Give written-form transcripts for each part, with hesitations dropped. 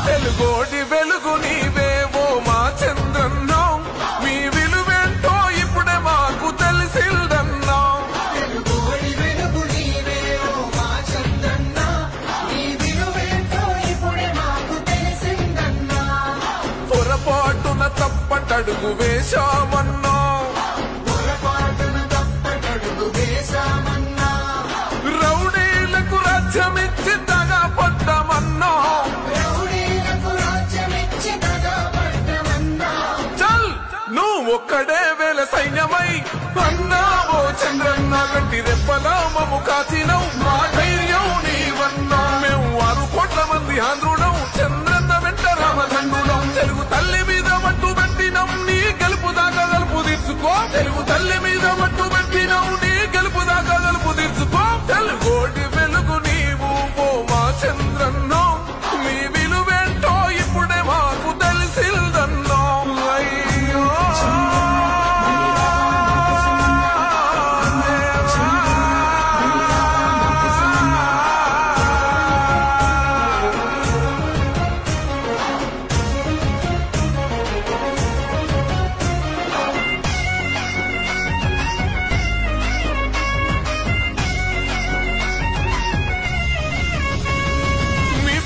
తెలుగోడి వెలుగు నీవేవో మా చంద్రన్నా, మీ విలువేంటో ఇప్పుడే మాకు తెలిసిందన్నా. తెలుగోడి వెలుగు నీవేవో మా చంద్రన్నా, మీ విలువేంటో ఇప్పుడే మాకు తెలిసిందన్నా. పొరపాటున తప్పటడుగు వేశామన్నా, పొరపాటున తప్పటడుగు వేశామన్నా. రౌడీలకు రాజ్యమిచ్చి దగా పడ్డామన్నా. నువ్వు ఒక్కడే వేల సైన్యమై అన్నావో చంద్రన్న, గట్టి రెప్పలా మమ్ము కాచినవు, మా ధైర్యం నీవన్నా. మేము 6 కోట్ల మంది ఆంధ్రుడం, చంద్రన్న వెంట రామదండుడం. తెలుగు తల్లి మీద మట్టు పెట్టినం, నీ గెలుపు దాకా గలుపు తీర్చుకో. తెలుగు తల్లి మీద మట్టు పెట్టినం, నీ గెలుపు దాకా గలుపు తీర్చుకో. తెలుగోడి వెలుగు నీవు ఓ మా చంద్రన్న, మీ విలువేంటో ఇప్పుడే మాకు తెలిసిందన్నా. అయ్యో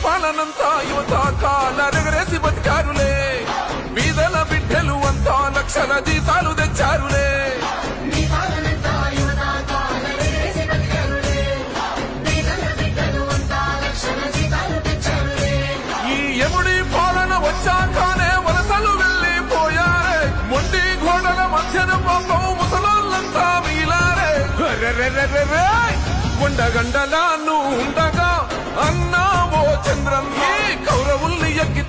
పాలనంతా యువత కాలరెగరేసి బతికారులే, బీదల బిడ్డలు అంతా లక్షల జీతాలు తెచ్చారులే. ఈ ఎముడి పాలన వచ్చాకనే వలసలు వెళ్ళిపోయారే, మొండి గోడల మధ్యన పాపం ముసలోళ్ళంతా మిగిలారే. ఉండగండలా నువ్వు ఉండగా అన్నావో చంద్రన్న, కౌరవుల్ని ఎక్కి